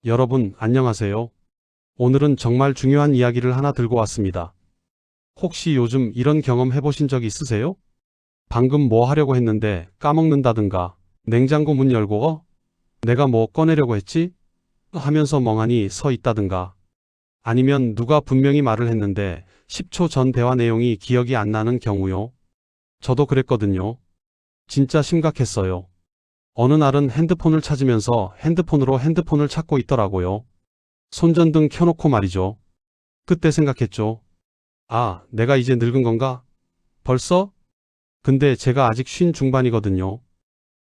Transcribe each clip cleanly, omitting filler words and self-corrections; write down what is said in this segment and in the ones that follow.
여러분, 안녕하세요. 오늘은 정말 중요한 이야기를 하나 들고 왔습니다. 혹시 요즘 이런 경험 해보신 적 있으세요? 방금 뭐 하려고 했는데 까먹는다든가, 냉장고 문 열고 내가 뭐 꺼내려고 했지? 하면서 멍하니 서 있다든가, 아니면 누가 분명히 말을 했는데 10초 전 대화 내용이 기억이 안 나는 경우요. 저도 그랬거든요. 진짜 심각했어요. 어느 날은 핸드폰을 찾으면서 핸드폰으로 핸드폰을 찾고 있더라고요. 손전등 켜놓고 말이죠. 그때 생각했죠. 아, 내가 이제 늙은 건가? 벌써? 근데 제가 아직 50 중반이거든요.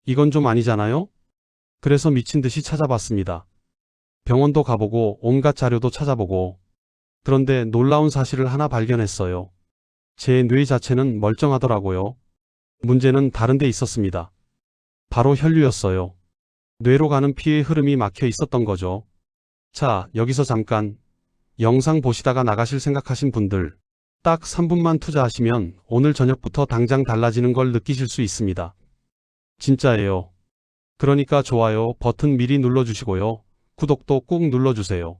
이건 좀 아니잖아요? 그래서 미친 듯이 찾아봤습니다. 병원도 가보고 온갖 자료도 찾아보고. 그런데 놀라운 사실을 하나 발견했어요. 제 뇌 자체는 멀쩡하더라고요. 문제는 다른 데 있었습니다. 바로 혈류였어요. 뇌로 가는 피의 흐름이 막혀 있었던 거죠. 자, 여기서 잠깐 영상 보시다가 나가실 생각하신 분들, 딱 3분만 투자하시면 오늘 저녁부터 당장 달라지는 걸 느끼실 수 있습니다. 진짜예요. 그러니까 좋아요 버튼 미리 눌러주시고요. 구독도 꾹 눌러주세요.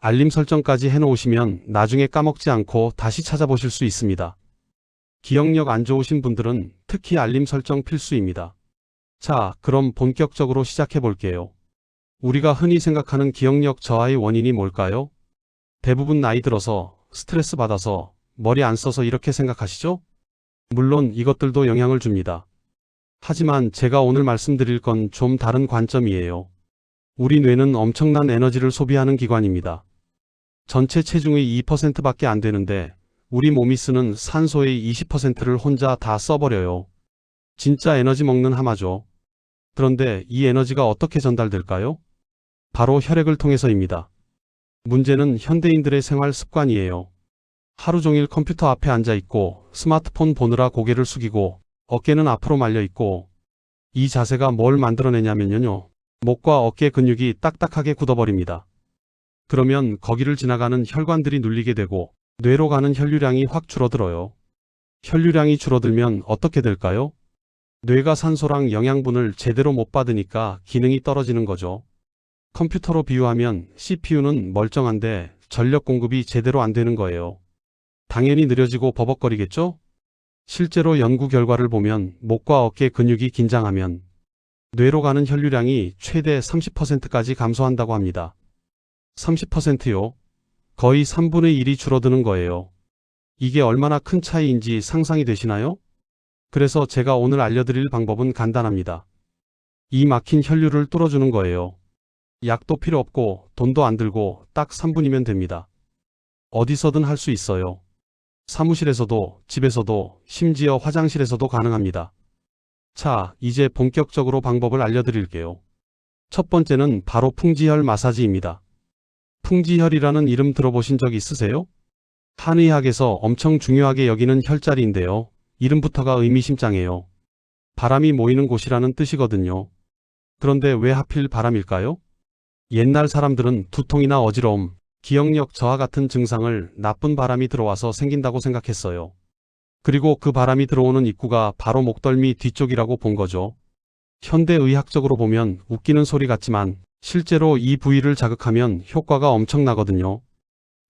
알림 설정까지 해놓으시면 나중에 까먹지 않고 다시 찾아보실 수 있습니다. 기억력 안 좋으신 분들은 특히 알림 설정 필수입니다. 자, 그럼 본격적으로 시작해 볼게요. 우리가 흔히 생각하는 기억력 저하의 원인이 뭘까요? 대부분 나이 들어서, 스트레스 받아서, 머리 안 써서 이렇게 생각하시죠? 물론 이것들도 영향을 줍니다. 하지만 제가 오늘 말씀드릴 건 좀 다른 관점이에요. 우리 뇌는 엄청난 에너지를 소비하는 기관입니다. 전체 체중의 2%밖에 안 되는데 우리 몸이 쓰는 산소의 20%를 혼자 다 써버려요. 진짜 에너지 먹는 하마죠. 그런데 이 에너지가 어떻게 전달될까요? 바로 혈액을 통해서입니다. 문제는 현대인들의 생활 습관이에요. 하루 종일 컴퓨터 앞에 앉아 있고 스마트폰 보느라 고개를 숙이고 어깨는 앞으로 말려 있고, 이 자세가 뭘 만들어내냐면요. 목과 어깨 근육이 딱딱하게 굳어버립니다. 그러면 거기를 지나가는 혈관들이 눌리게 되고 뇌로 가는 혈류량이 확 줄어들어요. 혈류량이 줄어들면 어떻게 될까요? 뇌가 산소랑 영양분을 제대로 못 받으니까 기능이 떨어지는 거죠. 컴퓨터로 비유하면 CPU는 멀쩡한데 전력 공급이 제대로 안 되는 거예요. 당연히 느려지고 버벅거리겠죠? 실제로 연구 결과를 보면 목과 어깨 근육이 긴장하면 뇌로 가는 혈류량이 최대 30%까지 감소한다고 합니다. 30%요? 거의 3분의 1이 줄어드는 거예요. 이게 얼마나 큰 차이인지 상상이 되시나요? 그래서 제가 오늘 알려드릴 방법은 간단합니다. 이 막힌 혈류를 뚫어주는 거예요. 약도 필요 없고 돈도 안 들고 딱 3분이면 됩니다. 어디서든 할 수 있어요. 사무실에서도, 집에서도, 심지어 화장실에서도 가능합니다. 자, 이제 본격적으로 방법을 알려드릴게요. 첫 번째는 바로 풍지혈 마사지입니다. 풍지혈이라는 이름 들어보신 적 있으세요? 한의학에서 엄청 중요하게 여기는 혈자리인데요. 이름부터가 의미심장해요. 바람이 모이는 곳이라는 뜻이거든요. 그런데 왜 하필 바람일까요? 옛날 사람들은 두통이나 어지러움, 기억력 저하 같은 증상을 나쁜 바람이 들어와서 생긴다고 생각했어요. 그리고 그 바람이 들어오는 입구가 바로 목덜미 뒤쪽이라고 본 거죠. 현대의학적으로 보면 웃기는 소리 같지만 실제로 이 부위를 자극하면 효과가 엄청나거든요.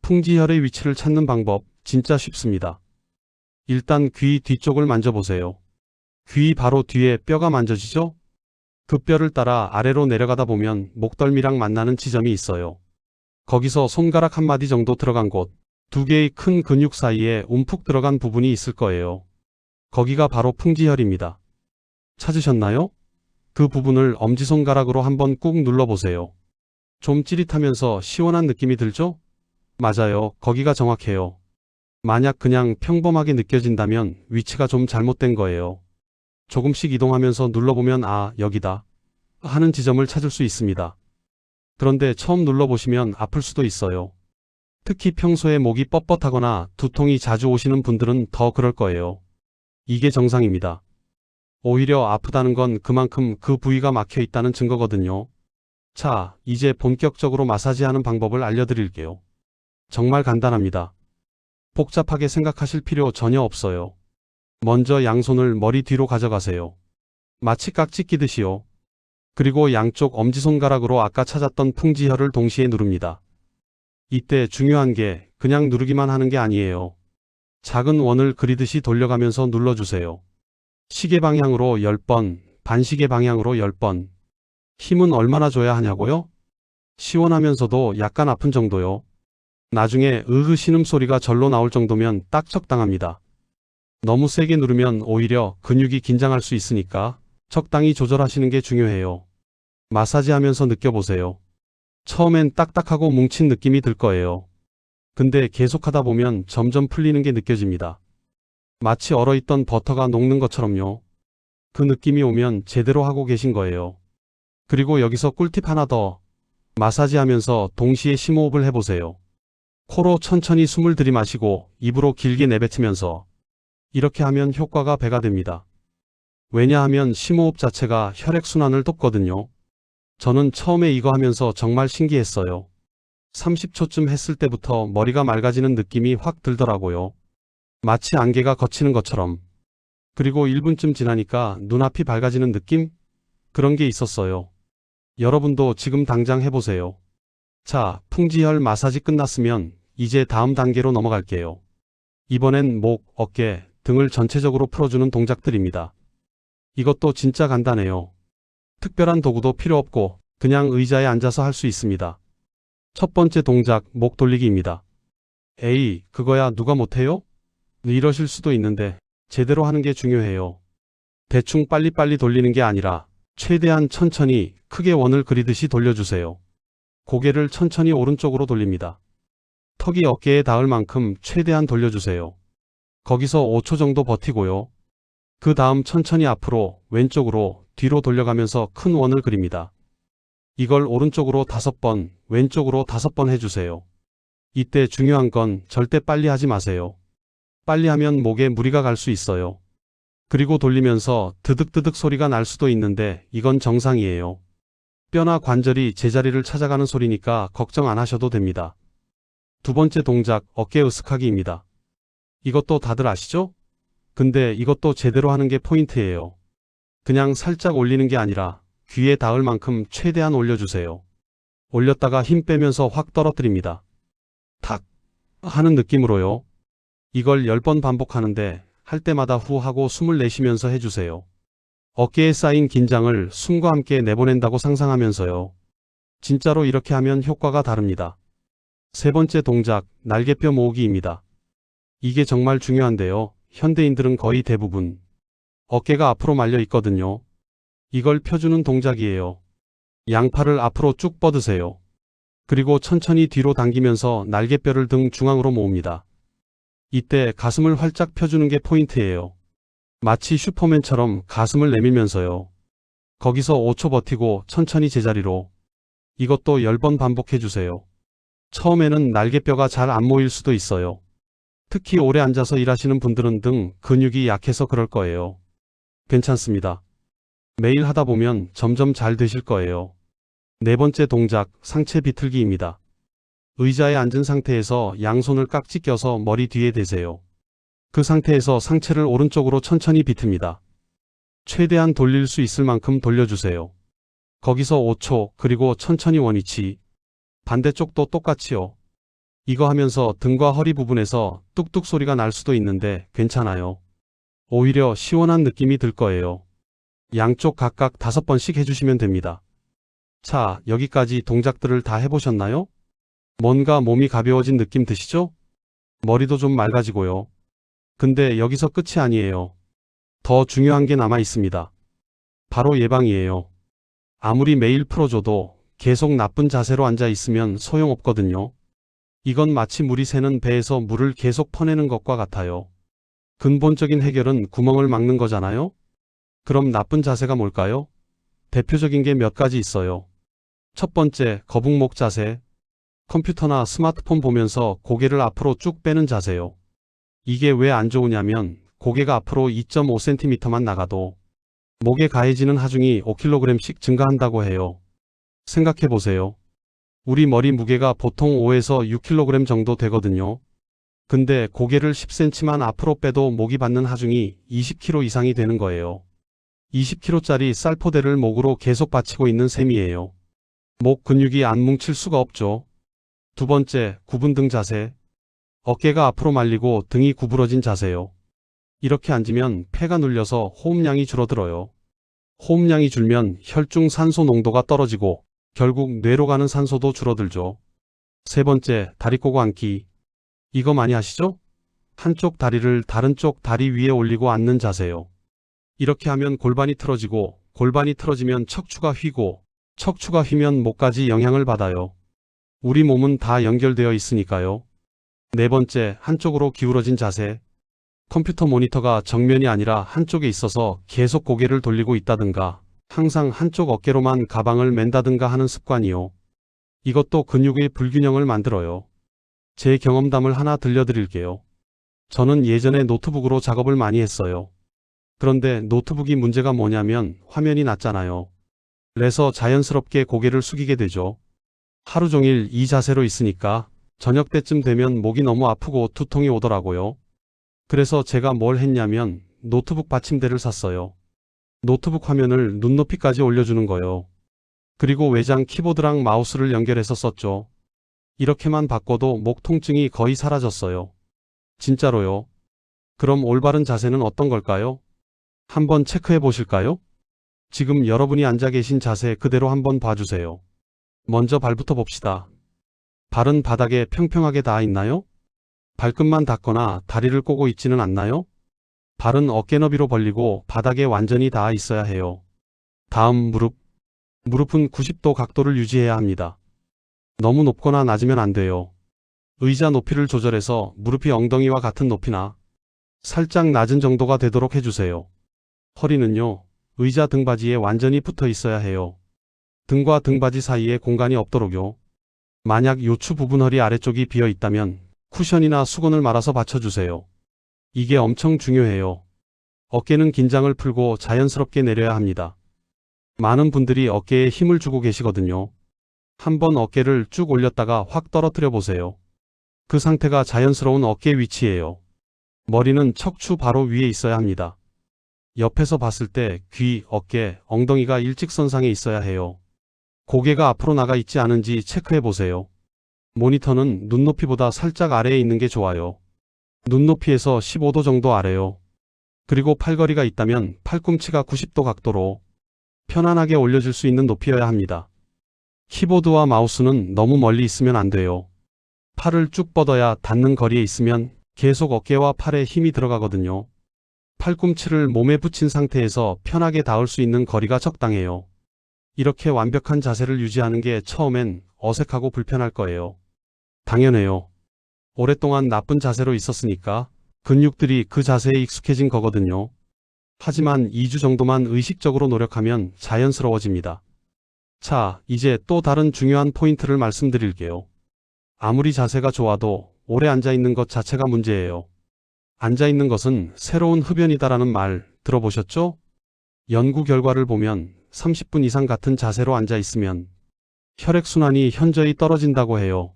풍지혈의 위치를 찾는 방법 진짜 쉽습니다. 일단 귀 뒤쪽을 만져보세요. 귀 바로 뒤에 뼈가 만져지죠? 그 뼈를 따라 아래로 내려가다 보면 목덜미랑 만나는 지점이 있어요. 거기서 손가락 한 마디 정도 들어간 곳, 두 개의 큰 근육 사이에 움푹 들어간 부분이 있을 거예요. 거기가 바로 풍지혈입니다. 찾으셨나요? 그 부분을 엄지손가락으로 한번 꾹 눌러보세요. 좀 찌릿하면서 시원한 느낌이 들죠? 맞아요. 거기가 정확해요. 만약 그냥 평범하게 느껴진다면 위치가 좀 잘못된 거예요. 조금씩 이동하면서 눌러보면 아, 여기다 하는 지점을 찾을 수 있습니다. 그런데 처음 눌러보시면 아플 수도 있어요. 특히 평소에 목이 뻣뻣하거나 두통이 자주 오시는 분들은 더 그럴 거예요. 이게 정상입니다. 오히려 아프다는 건 그만큼 그 부위가 막혀 있다는 증거거든요. 자, 이제 본격적으로 마사지하는 방법을 알려드릴게요. 정말 간단합니다. 복잡하게 생각하실 필요 전혀 없어요. 먼저 양손을 머리 뒤로 가져가세요. 마치 깍지 끼듯이요. 그리고 양쪽 엄지손가락으로 아까 찾았던 풍지혈을 동시에 누릅니다. 이때 중요한 게 그냥 누르기만 하는 게 아니에요. 작은 원을 그리듯이 돌려가면서 눌러주세요. 시계 방향으로 10번, 반시계 방향으로 10번. 힘은 얼마나 줘야 하냐고요? 시원하면서도 약간 아픈 정도요. 나중에 으흐 신음소리가 절로 나올 정도면 딱 적당합니다. 너무 세게 누르면 오히려 근육이 긴장할 수 있으니까 적당히 조절하시는 게 중요해요. 마사지하면서 느껴보세요. 처음엔 딱딱하고 뭉친 느낌이 들 거예요. 근데 계속하다 보면 점점 풀리는 게 느껴집니다. 마치 얼어있던 버터가 녹는 것처럼요. 그 느낌이 오면 제대로 하고 계신 거예요. 그리고 여기서 꿀팁 하나 더. 마사지하면서 동시에 심호흡을 해보세요. 코로 천천히 숨을 들이마시고 입으로 길게 내뱉으면서 이렇게 하면 효과가 배가 됩니다. 왜냐하면 심호흡 자체가 혈액순환을 돕거든요. 저는 처음에 이거 하면서 정말 신기했어요. 30초쯤 했을 때부터 머리가 맑아지는 느낌이 확 들더라고요. 마치 안개가 걷히는 것처럼. 그리고 1분쯤 지나니까 눈앞이 밝아지는 느낌? 그런 게 있었어요. 여러분도 지금 당장 해보세요. 자, 풍지혈 마사지 끝났으면 이제 다음 단계로 넘어갈게요. 이번엔 목, 어깨, 등을 전체적으로 풀어주는 동작들입니다. 이것도 진짜 간단해요. 특별한 도구도 필요 없고 그냥 의자에 앉아서 할 수 있습니다. 첫 번째 동작, 목 돌리기입니다. 에이, 그거야 누가 못해요? 이러실 수도 있는데 제대로 하는 게 중요해요. 대충 빨리빨리 돌리는 게 아니라 최대한 천천히 크게 원을 그리듯이 돌려주세요. 고개를 천천히 오른쪽으로 돌립니다. 턱이 어깨에 닿을 만큼 최대한 돌려주세요. 거기서 5초 정도 버티고요. 그 다음 천천히 앞으로, 왼쪽으로, 뒤로 돌려가면서 큰 원을 그립니다. 이걸 오른쪽으로 5번, 왼쪽으로 5번 해주세요. 이때 중요한 건 절대 빨리 하지 마세요. 빨리 하면 목에 무리가 갈 수 있어요. 그리고 돌리면서 드득드득 소리가 날 수도 있는데 이건 정상이에요. 뼈나 관절이 제자리를 찾아가는 소리니까 걱정 안 하셔도 됩니다. 두 번째 동작, 어깨 으쓱하기입니다. 이것도 다들 아시죠? 근데 이것도 제대로 하는 게 포인트예요. 그냥 살짝 올리는 게 아니라 귀에 닿을 만큼 최대한 올려주세요. 올렸다가 힘 빼면서 확 떨어뜨립니다. 탁 하는 느낌으로요. 이걸 10번 반복하는데 할 때마다 후 하고 숨을 내쉬면서 해주세요. 어깨에 쌓인 긴장을 숨과 함께 내보낸다고 상상하면서요. 진짜로 이렇게 하면 효과가 다릅니다. 세 번째 동작, 날개뼈 모으기입니다. 이게 정말 중요한데요. 현대인들은 거의 대부분 어깨가 앞으로 말려 있거든요. 이걸 펴주는 동작이에요. 양팔을 앞으로 쭉 뻗으세요. 그리고 천천히 뒤로 당기면서 날개뼈를 등 중앙으로 모읍니다. 이때 가슴을 활짝 펴주는 게 포인트예요. 마치 슈퍼맨처럼 가슴을 내밀면서요. 거기서 5초 버티고 천천히 제자리로. 이것도 10번 반복해주세요. 처음에는 날개뼈가 잘 안 모일 수도 있어요. 특히 오래 앉아서 일하시는 분들은 등 근육이 약해서 그럴 거예요. 괜찮습니다. 매일 하다 보면 점점 잘 되실 거예요. 네 번째 동작, 상체 비틀기입니다. 의자에 앉은 상태에서 양손을 깍지 껴서 머리 뒤에 대세요. 그 상태에서 상체를 오른쪽으로 천천히 비틉니다. 최대한 돌릴 수 있을 만큼 돌려주세요. 거기서 5초, 그리고 천천히 원위치. 반대쪽도 똑같이요. 이거 하면서 등과 허리 부분에서 뚝뚝 소리가 날 수도 있는데 괜찮아요. 오히려 시원한 느낌이 들 거예요. 양쪽 각각 5번씩 해주시면 됩니다. 자, 여기까지 동작들을 다 해보셨나요? 뭔가 몸이 가벼워진 느낌 드시죠? 머리도 좀 맑아지고요. 근데 여기서 끝이 아니에요. 더 중요한 게 남아 있습니다. 바로 예방이에요. 아무리 매일 풀어줘도 계속 나쁜 자세로 앉아 있으면 소용없거든요. 이건 마치 물이 새는 배에서 물을 계속 퍼내는 것과 같아요. 근본적인 해결은 구멍을 막는 거잖아요? 그럼 나쁜 자세가 뭘까요? 대표적인 게 몇 가지 있어요. 첫 번째, 거북목 자세. 컴퓨터나 스마트폰 보면서 고개를 앞으로 쭉 빼는 자세요. 이게 왜 안 좋으냐면 고개가 앞으로 2.5cm만 나가도 목에 가해지는 하중이 5kg씩 증가한다고 해요. 생각해보세요. 우리 머리 무게가 보통 5에서 6kg 정도 되거든요. 근데 고개를 10cm만 앞으로 빼도 목이 받는 하중이 20kg 이상이 되는 거예요. 20kg짜리 쌀포대를 목으로 계속 받치고 있는 셈이에요. 목 근육이 안 뭉칠 수가 없죠. 두 번째, 굽은 등 자세. 어깨가 앞으로 말리고 등이 구부러진 자세요. 이렇게 앉으면 폐가 눌려서 호흡량이 줄어들어요. 호흡량이 줄면 혈중 산소 농도가 떨어지고 결국 뇌로 가는 산소도 줄어들죠. 세 번째, 다리 꼬고 앉기. 이거 많이 하시죠? 한쪽 다리를 다른 쪽 다리 위에 올리고 앉는 자세요. 이렇게 하면 골반이 틀어지고 골반이 틀어지면 척추가 휘고 척추가 휘면 목까지 영향을 받아요. 우리 몸은 다 연결되어 있으니까요. 네 번째, 한쪽으로 기울어진 자세. 컴퓨터 모니터가 정면이 아니라 한쪽에 있어서 계속 고개를 돌리고 있다든가 항상 한쪽 어깨로만 가방을 맨다든가 하는 습관이요. 이것도 근육의 불균형을 만들어요. 제 경험담을 하나 들려드릴게요. 저는 예전에 노트북으로 작업을 많이 했어요. 그런데 노트북이 문제가 뭐냐면 화면이 낮잖아요. 그래서 자연스럽게 고개를 숙이게 되죠. 하루 종일 이 자세로 있으니까 저녁 때쯤 되면 목이 너무 아프고 두통이 오더라고요. 그래서 제가 뭘 했냐면 노트북 받침대를 샀어요. 노트북 화면을 눈높이까지 올려주는 거요. 그리고 외장 키보드랑 마우스를 연결해서 썼죠. 이렇게만 바꿔도 목 통증이 거의 사라졌어요. 진짜로요. 그럼 올바른 자세는 어떤 걸까요? 한번 체크해 보실까요? 지금 여러분이 앉아 계신 자세 그대로 한번 봐주세요. 먼저 발부터 봅시다. 발은 바닥에 평평하게 닿아 있나요? 발끝만 닿거나 다리를 꼬고 있지는 않나요? 발은 어깨 너비로 벌리고 바닥에 완전히 닿아 있어야 해요. 다음 무릎. 무릎은 90도 각도를 유지해야 합니다. 너무 높거나 낮으면 안 돼요. 의자 높이를 조절해서 무릎이 엉덩이와 같은 높이나 살짝 낮은 정도가 되도록 해주세요. 허리는요, 의자 등받이에 완전히 붙어 있어야 해요. 등과 등받이 사이에 공간이 없도록요. 만약 요추 부분 허리 아래쪽이 비어 있다면 쿠션이나 수건을 말아서 받쳐주세요. 이게 엄청 중요해요. 어깨는 긴장을 풀고 자연스럽게 내려야 합니다. 많은 분들이 어깨에 힘을 주고 계시거든요. 한번 어깨를 쭉 올렸다가 확 떨어뜨려 보세요. 그 상태가 자연스러운 어깨 위치예요. 머리는 척추 바로 위에 있어야 합니다. 옆에서 봤을 때 귀, 어깨, 엉덩이가 일직선상에 있어야 해요. 고개가 앞으로 나가 있지 않은지 체크해 보세요. 모니터는 눈높이보다 살짝 아래에 있는 게 좋아요. 눈높이에서 15도 정도 아래요. 그리고 팔걸이가 있다면 팔꿈치가 90도 각도로 편안하게 올려줄 수 있는 높이여야 합니다. 키보드와 마우스는 너무 멀리 있으면 안 돼요. 팔을 쭉 뻗어야 닿는 거리에 있으면 계속 어깨와 팔에 힘이 들어가거든요. 팔꿈치를 몸에 붙인 상태에서 편하게 닿을 수 있는 거리가 적당해요. 이렇게 완벽한 자세를 유지하는 게 처음엔 어색하고 불편할 거예요. 당연해요. 오랫동안 나쁜 자세로 있었으니까 근육들이 그 자세에 익숙해진 거거든요. 하지만 2주 정도만 의식적으로 노력하면 자연스러워집니다. 자, 이제 또 다른 중요한 포인트를 말씀드릴게요. 아무리 자세가 좋아도 오래 앉아있는 것 자체가 문제예요. 앉아있는 것은 새로운 흡연이다라는 말 들어보셨죠? 연구 결과를 보면 30분 이상 같은 자세로 앉아있으면 혈액순환이 현저히 떨어진다고 해요.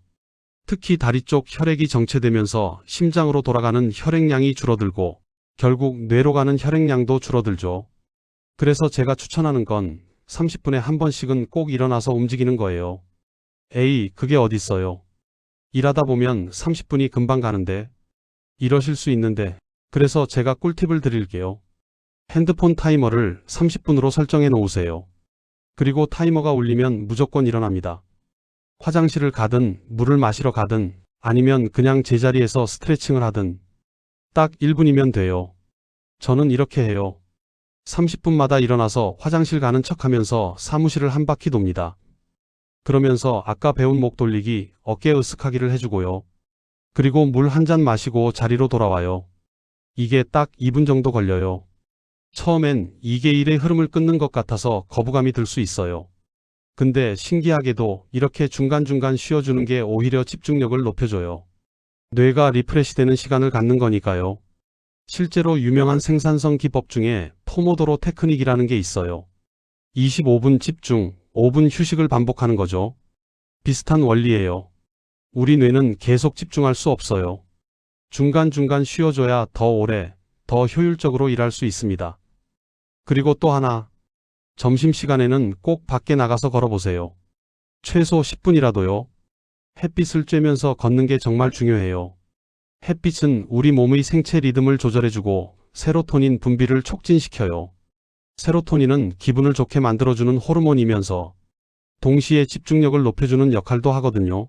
특히 다리 쪽 혈액이 정체되면서 심장으로 돌아가는 혈액량이 줄어들고 결국 뇌로 가는 혈액량도 줄어들죠. 그래서 제가 추천하는 건 30분에 한 번씩은 꼭 일어나서 움직이는 거예요. 에이, 그게 어딨어요. 일하다 보면 30분이 금방 가는데 이러실 수 있는데 그래서 제가 꿀팁을 드릴게요. 핸드폰 타이머를 30분으로 설정해 놓으세요. 그리고 타이머가 울리면 무조건 일어납니다. 화장실을 가든 물을 마시러 가든 아니면 그냥 제자리에서 스트레칭을 하든 딱 1분이면 돼요. 저는 이렇게 해요. 30분마다 일어나서 화장실 가는 척하면서 사무실을 한 바퀴 돕니다. 그러면서 아까 배운 목 돌리기, 어깨 으쓱하기를 해주고요. 그리고 물 한 잔 마시고 자리로 돌아와요. 이게 딱 2분 정도 걸려요. 처음엔 이게 일의 흐름을 끊는 것 같아서 거부감이 들 수 있어요. 근데 신기하게도 이렇게 중간중간 쉬어주는 게 오히려 집중력을 높여줘요. 뇌가 리프레시되는 시간을 갖는 거니까요. 실제로 유명한 생산성 기법 중에 포모도로 테크닉이라는 게 있어요. 25분 집중, 5분 휴식을 반복하는 거죠. 비슷한 원리예요. 우리 뇌는 계속 집중할 수 없어요. 중간중간 쉬어줘야 더 오래, 더 효율적으로 일할 수 있습니다. 그리고 또 하나. 점심시간에는 꼭 밖에 나가서 걸어보세요. 최소 10분이라도요. 햇빛을 쬐면서 걷는 게 정말 중요해요. 햇빛은 우리 몸의 생체 리듬을 조절해주고 세로토닌 분비를 촉진시켜요. 세로토닌은 기분을 좋게 만들어주는 호르몬이면서 동시에 집중력을 높여주는 역할도 하거든요.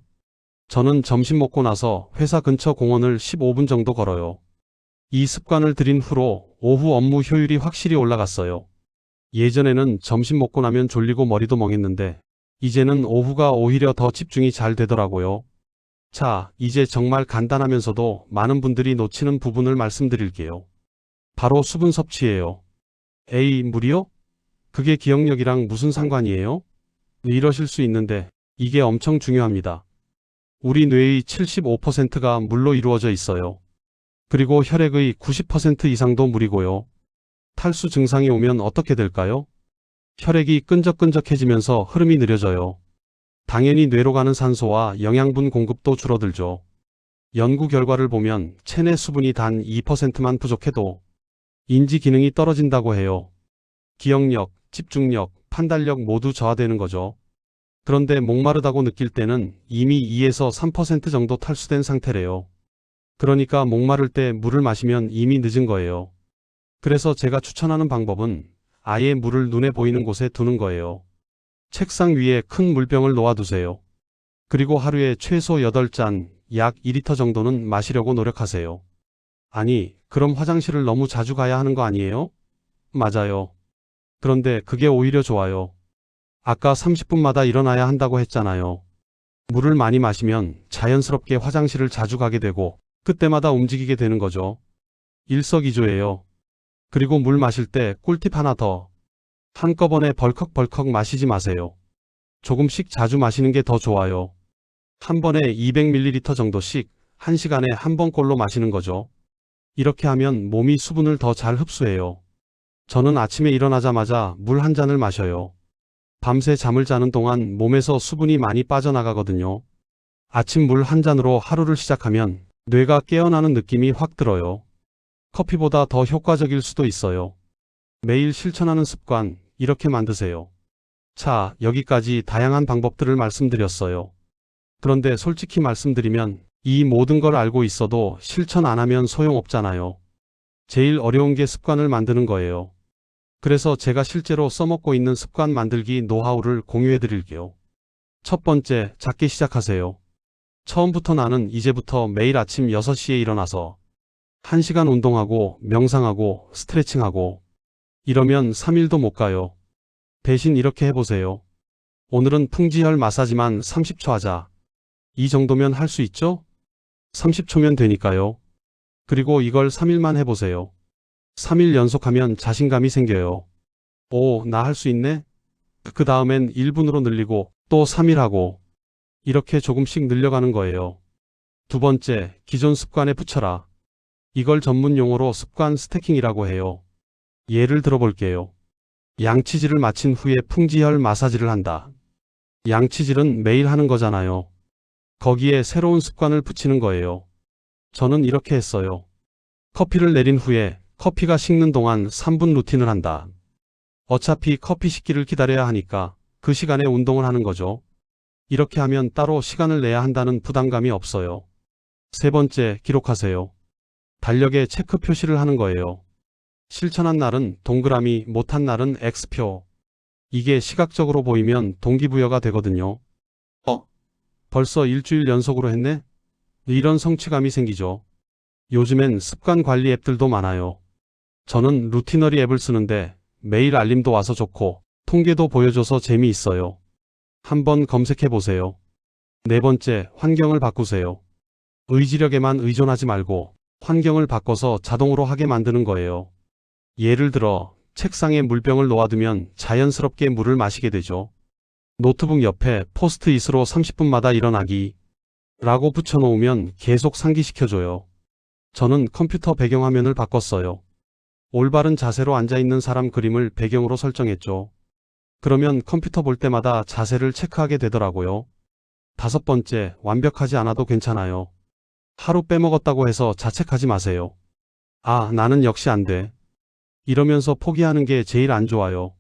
저는 점심 먹고 나서 회사 근처 공원을 15분 정도 걸어요. 이 습관을 들인 후로 오후 업무 효율이 확실히 올라갔어요. 예전에는 점심 먹고 나면 졸리고 머리도 멍했는데 이제는 오후가 오히려 더 집중이 잘 되더라고요. 자, 이제 정말 간단하면서도 많은 분들이 놓치는 부분을 말씀드릴게요. 바로 수분 섭취예요. 에이, 물이요? 그게 기억력이랑 무슨 상관이에요? 이러실 수 있는데 이게 엄청 중요합니다. 우리 뇌의 75%가 물로 이루어져 있어요. 그리고 혈액의 90% 이상도 물이고요. 탈수 증상이 오면 어떻게 될까요? 혈액이 끈적끈적해지면서 흐름이 느려져요. 당연히 뇌로 가는 산소와 영양분 공급도 줄어들죠. 연구 결과를 보면 체내 수분이 단 2%만 부족해도 인지 기능이 떨어진다고 해요. 기억력, 집중력, 판단력 모두 저하되는 거죠. 그런데 목마르다고 느낄 때는 이미 2에서 3% 정도 탈수된 상태래요. 그러니까 목마를 때 물을 마시면 이미 늦은 거예요. 그래서 제가 추천하는 방법은 아예 물을 눈에 보이는 곳에 두는 거예요. 책상 위에 큰 물병을 놓아두세요. 그리고 하루에 최소 8잔, 약 2리터 정도는 마시려고 노력하세요. 아니, 그럼 화장실을 너무 자주 가야 하는 거 아니에요? 맞아요. 그런데 그게 오히려 좋아요. 아까 30분마다 일어나야 한다고 했잖아요. 물을 많이 마시면 자연스럽게 화장실을 자주 가게 되고 그때마다 움직이게 되는 거죠. 일석이조예요. 그리고 물 마실 때 꿀팁 하나 더. 한꺼번에 벌컥벌컥 마시지 마세요. 조금씩 자주 마시는 게 더 좋아요. 한 번에 200ml 정도씩 1시간에 한 번꼴로 마시는 거죠. 이렇게 하면 몸이 수분을 더 잘 흡수해요. 저는 아침에 일어나자마자 물 한 잔을 마셔요. 밤새 잠을 자는 동안 몸에서 수분이 많이 빠져나가거든요. 아침 물 한 잔으로 하루를 시작하면 뇌가 깨어나는 느낌이 확 들어요. 커피보다 더 효과적일 수도 있어요. 매일 실천하는 습관, 이렇게 만드세요. 자, 여기까지 다양한 방법들을 말씀드렸어요. 그런데 솔직히 말씀드리면 이 모든 걸 알고 있어도 실천 안 하면 소용없잖아요. 제일 어려운 게 습관을 만드는 거예요. 그래서 제가 실제로 써먹고 있는 습관 만들기 노하우를 공유해 드릴게요. 첫 번째, 작게 시작하세요. 처음부터 나는 이제부터 매일 아침 6시에 일어나서 1시간 운동하고 명상하고 스트레칭하고 이러면 3일도 못 가요. 대신 이렇게 해보세요. 오늘은 풍지혈 마사지만 30초 하자. 이 정도면 할 수 있죠? 30초면 되니까요. 그리고 이걸 3일만 해보세요. 3일 연속하면 자신감이 생겨요. 오, 나 할 수 있네? 그 다음엔 1분으로 늘리고 또 3일 하고 이렇게 조금씩 늘려가는 거예요. 두 번째, 기존 습관에 붙여라. 이걸 전문 용어로 습관 스태킹이라고 해요. 예를 들어볼게요. 양치질을 마친 후에 풍지혈 마사지를 한다. 양치질은 매일 하는 거잖아요. 거기에 새로운 습관을 붙이는 거예요. 저는 이렇게 했어요. 커피를 내린 후에 커피가 식는 동안 3분 루틴을 한다. 어차피 커피 식기를 기다려야 하니까 그 시간에 운동을 하는 거죠. 이렇게 하면 따로 시간을 내야 한다는 부담감이 없어요. 세 번째, 기록하세요. 달력에 체크 표시를 하는 거예요. 실천한 날은 동그라미, 못한 날은 X표. 이게 시각적으로 보이면 동기부여가 되거든요. 벌써 일주일 연속으로 했네? 이런 성취감이 생기죠. 요즘엔 습관 관리 앱들도 많아요. 저는 루티너리 앱을 쓰는데 매일 알림도 와서 좋고 통계도 보여줘서 재미있어요. 한번 검색해 보세요. 네 번째, 환경을 바꾸세요. 의지력에만 의존하지 말고 환경을 바꿔서 자동으로 하게 만드는 거예요. 예를 들어 책상에 물병을 놓아두면 자연스럽게 물을 마시게 되죠. 노트북 옆에 포스트잇으로 30분마다 일어나기 라고 붙여놓으면 계속 상기시켜줘요. 저는 컴퓨터 배경화면을 바꿨어요. 올바른 자세로 앉아있는 사람 그림을 배경으로 설정했죠. 그러면 컴퓨터 볼 때마다 자세를 체크하게 되더라고요. 다섯 번째, 완벽하지 않아도 괜찮아요. 하루 빼먹었다고 해서 자책하지 마세요. 아, 나는 역시 안 돼. 이러면서 포기하는 게 제일 안 좋아요.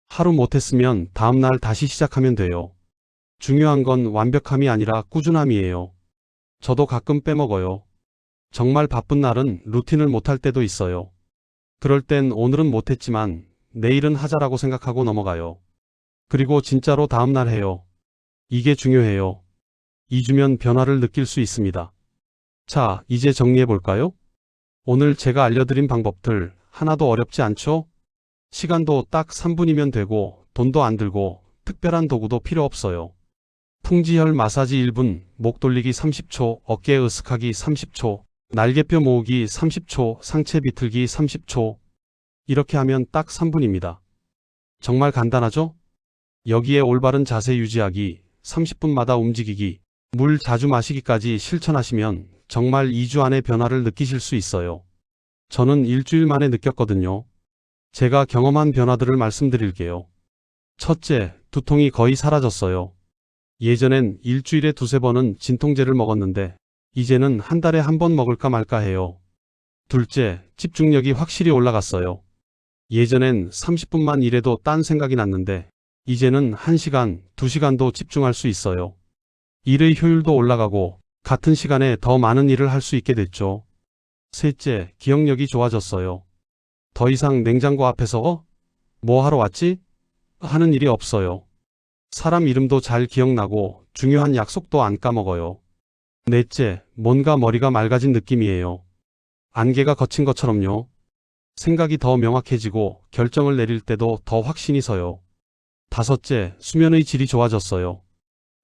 하루 못했으면 다음날 다시 시작하면 돼요. 중요한 건 완벽함이 아니라 꾸준함이에요. 저도 가끔 빼먹어요. 정말 바쁜 날은 루틴을 못할 때도 있어요. 그럴 땐 오늘은 못했지만 내일은 하자라고 생각하고 넘어가요. 그리고 진짜로 다음날 해요. 이게 중요해요. 2주면 변화를 느낄 수 있습니다. 자, 이제 정리해 볼까요? 오늘 제가 알려드린 방법들 하나도 어렵지 않죠? 시간도 딱 3분이면 되고 돈도 안 들고 특별한 도구도 필요 없어요. 풍지혈 마사지 1분, 목 돌리기 30초, 어깨 으쓱하기 30초, 날개뼈 모으기 30초, 상체 비틀기 30초. 이렇게 하면 딱 3분입니다. 정말 간단하죠? 여기에 올바른 자세 유지하기, 30분마다 움직이기, 물 자주 마시기까지 실천하시면 정말 2주 안에 변화를 느끼실 수 있어요. 저는 일주일 만에 느꼈거든요. 제가 경험한 변화들을 말씀드릴게요. 첫째, 두통이 거의 사라졌어요. 예전엔 일주일에 두세 번은 진통제를 먹었는데 이제는 한 달에 한 번 먹을까 말까 해요. 둘째, 집중력이 확실히 올라갔어요. 예전엔 30분만 일해도 딴 생각이 났는데 이제는 1시간, 2시간도 집중할 수 있어요. 일의 효율도 올라가고 같은 시간에 더 많은 일을 할 수 있게 됐죠. 셋째, 기억력이 좋아졌어요. 더 이상 냉장고 앞에서 뭐 하러 왔지? 하는 일이 없어요. 사람 이름도 잘 기억나고 중요한 약속도 안 까먹어요. 넷째, 뭔가 머리가 맑아진 느낌이에요. 안개가 걷힌 것처럼요. 생각이 더 명확해지고 결정을 내릴 때도 더 확신이 서요. 다섯째, 수면의 질이 좋아졌어요.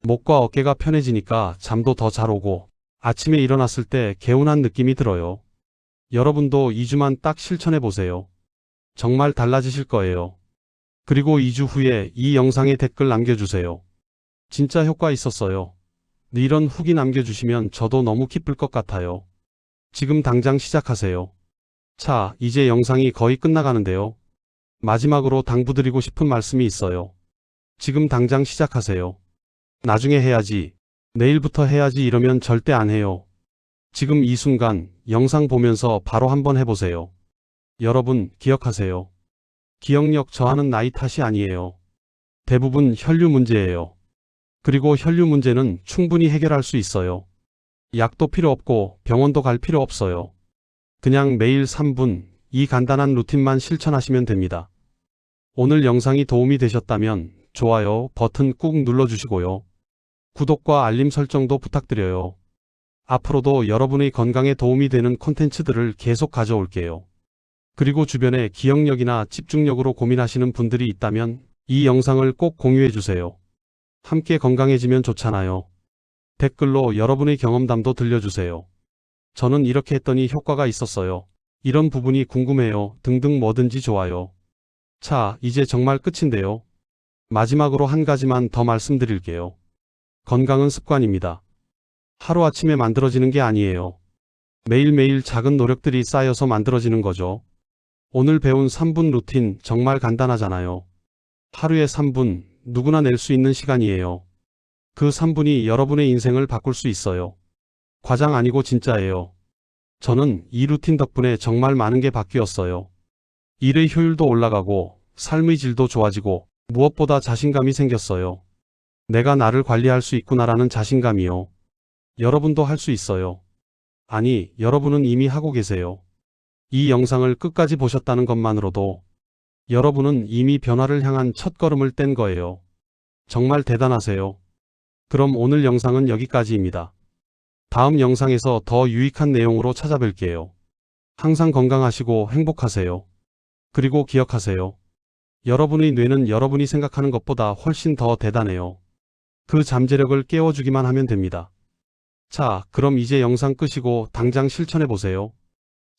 목과 어깨가 편해지니까 잠도 더 잘 오고 아침에 일어났을 때 개운한 느낌이 들어요. 여러분도 2주만 딱 실천해 보세요. 정말 달라지실 거예요. 그리고 2주 후에 이 영상에 댓글 남겨주세요. 진짜 효과 있었어요. 이런 후기 남겨주시면 저도 너무 기쁠 것 같아요. 지금 당장 시작하세요. 자, 이제 영상이 거의 끝나가는데요. 마지막으로 당부드리고 싶은 말씀이 있어요. 지금 당장 시작하세요. 나중에 해야지, 내일부터 해야지 이러면 절대 안 해요. 지금 이 순간 영상 보면서 바로 한번 해보세요. 여러분, 기억하세요. 기억력 저하는 나이 탓이 아니에요. 대부분 혈류 문제예요. 그리고 혈류 문제는 충분히 해결할 수 있어요. 약도 필요 없고 병원도 갈 필요 없어요. 그냥 매일 3분, 이 간단한 루틴만 실천하시면 됩니다. 오늘 영상이 도움이 되셨다면 좋아요 버튼 꾹 눌러주시고요. 구독과 알림 설정도 부탁드려요. 앞으로도 여러분의 건강에 도움이 되는 콘텐츠들을 계속 가져올게요. 그리고 주변에 기억력이나 집중력으로 고민하시는 분들이 있다면 이 영상을 꼭 공유해주세요. 함께 건강해지면 좋잖아요. 댓글로 여러분의 경험담도 들려주세요. 저는 이렇게 했더니 효과가 있었어요. 이런 부분이 궁금해요. 등등 뭐든지 좋아요. 자, 이제 정말 끝인데요. 마지막으로 한 가지만 더 말씀드릴게요. 건강은 습관입니다. 하루아침에 만들어지는 게 아니에요. 매일매일 작은 노력들이 쌓여서 만들어지는 거죠. 오늘 배운 3분 루틴 정말 간단하잖아요. 하루에 3분 누구나 낼 수 있는 시간이에요. 그 3분이 여러분의 인생을 바꿀 수 있어요. 과장 아니고 진짜예요. 저는 이 루틴 덕분에 정말 많은 게 바뀌었어요. 일의 효율도 올라가고 삶의 질도 좋아지고 무엇보다 자신감이 생겼어요. 내가 나를 관리할 수 있구나라는 자신감이요. 여러분도 할 수 있어요. 아니, 여러분은 이미 하고 계세요. 이 영상을 끝까지 보셨다는 것만으로도 여러분은 이미 변화를 향한 첫걸음을 뗀 거예요. 정말 대단하세요. 그럼 오늘 영상은 여기까지입니다. 다음 영상에서 더 유익한 내용으로 찾아뵐게요. 항상 건강하시고 행복하세요. 그리고 기억하세요. 여러분의 뇌는 여러분이 생각하는 것보다 훨씬 더 대단해요. 그 잠재력을 깨워주기만 하면 됩니다. 자, 그럼 이제 영상 끄시고 당장 실천해보세요.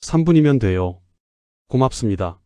3분이면 돼요. 고맙습니다.